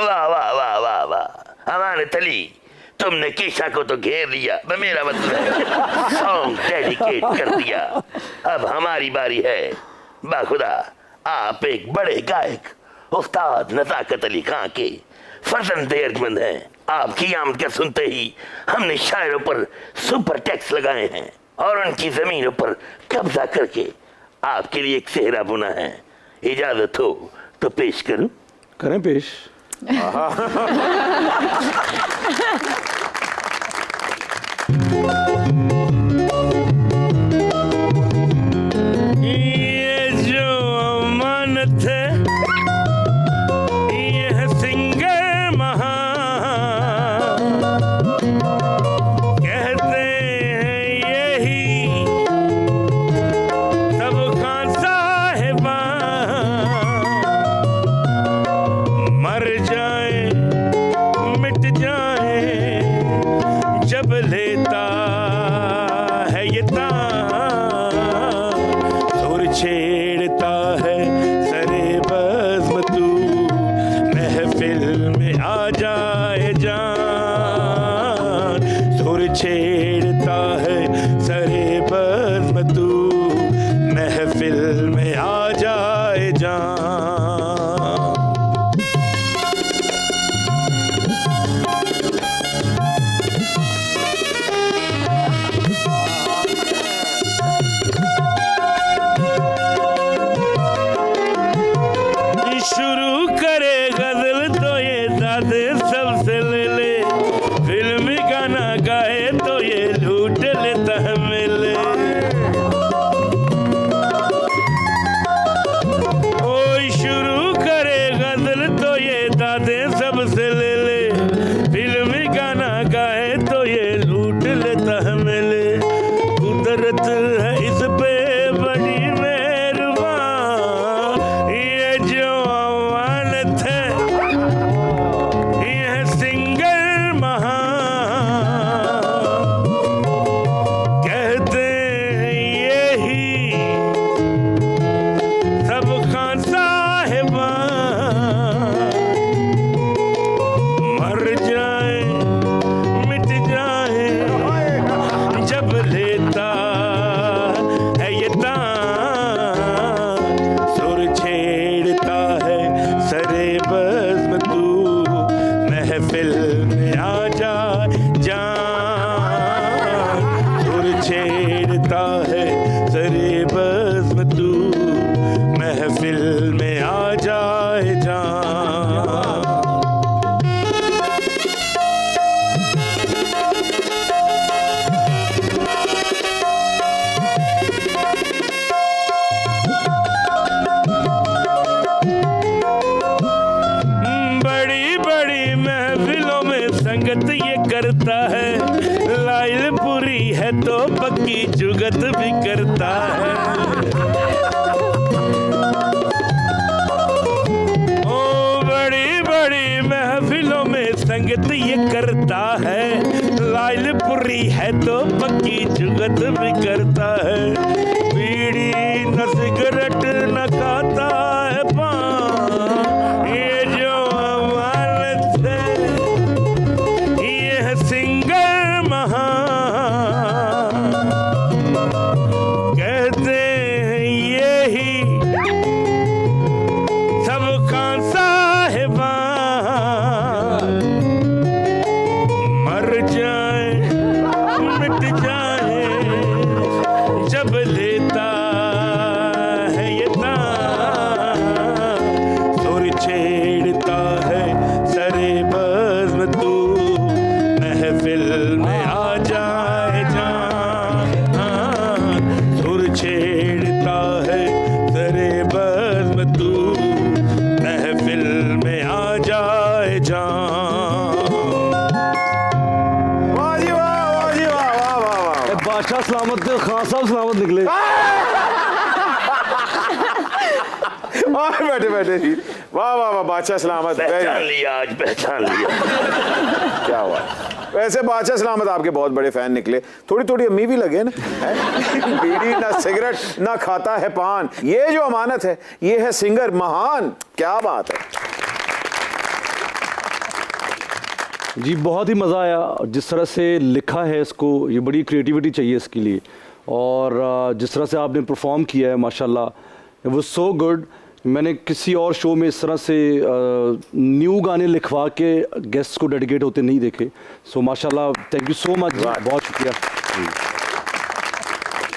वाह वाह वाह वाह वाह, अमानत अली तुमने कीशा को तो घेर लिया, मेरा मतलब है सॉन्ग डेडिकेट कर दिया। अब हमारी बारी है। बाखुदा आप एक बड़े गायक उस्ताद नज़ाकत अली खां के फर्जंद एरजमंद हैं। आपकी आमद का सुनते ही हमने शायरों पर सुपर टैक्स लगाए हैं और उनकी जमीनों पर कब्जा करके आपके लिए एक सेहरा बुना है। इजाजत हो तो पेश करूं? करें पेश। ये जो अमानत है ये है सिंगर महान, कहते हैं यही सब खान साहिबान, मर जाए मिट जाए जब लेता है ये तान, सुर छेड़ता है सरे बज़्म तू, महफिल में आ जाए जान, सुर छेड़ता है सरे बज़्म तू, महफिल में आ जाए जान। शुरू करे गजल तो ये दादे सबसे ले ले, फिल्मी गाना गाए तो ये लूट लेता है मेले। ओ शुरू करे गजल तो ये दादे सबसे ले ले, फिल्मी गाना गाए तो ये लूट लेता है मेले। कुदरत है इस पे बड़ी मेहरबान, ये जो अमानत है ये है सिंगर महान, कहते हैं यही सब खान साहिबान, मर जाए मिट जाए जब लेता है ये तान, सुर छेड़ता है सरे बज़्म तू, महफिल में आ जा जान, सुर छेड़ता है सरे बज़्म तू, महफिल में आ जाए जान। बड़ी बड़ी महफिलों में संगत ये करता है, लाइल पूरी है तो पक्की जुगत भी करता है। ओ बड़ी बड़ी महफिलों में संगत ये करता है, लाइल पूरी है तो पक्की जुगत भी करता है। बीड़ी न सिगरेट न खाता है पान, ये जो अमानत है ये है सिंगर महान, कहते हैं यही सब खान साहिबान, मर जाए मिट जाए जब लेता है ये तान, सुर छेड़ता है सरे बज़्म तू, महफिल में आ जाए जान, सुर छेड़ता है सरे बज़्म तू, महफिल में आ जाए जान। वाह जी वाह, वाह जी वाह, वाह वाह वाह। बादशाह सलामत थे, खान साहब सलामत निकले। बैठे बैठे जी, वाह वाह वाह, बादशाह सलामत। पहचान लिया, आज पहचान लिया। क्या हुआ? वैसे बादशाह सलामत आपके बहुत बड़े फैन निकले, थोड़ी थोड़ी अम्मी भी लगे ना। बीड़ी ना सिगरेट ना खाता है पान, ये जो अमानत है ये है सिंगर महान। क्या बात है। जी बहुत ही मज़ा आया, जिस तरह से लिखा है इसको, ये बड़ी क्रिएटिविटी चाहिए इसके लिए, और जिस तरह से आपने परफॉर्म किया है माशाल्लाह, वो सो गुड। मैंने किसी और शो में इस तरह से न्यू गाने लिखवा के गेस्ट को डेडिकेट होते नहीं देखे। सो माशाल्लाह, थैंक यू सो मच, बहुत शुक्रिया।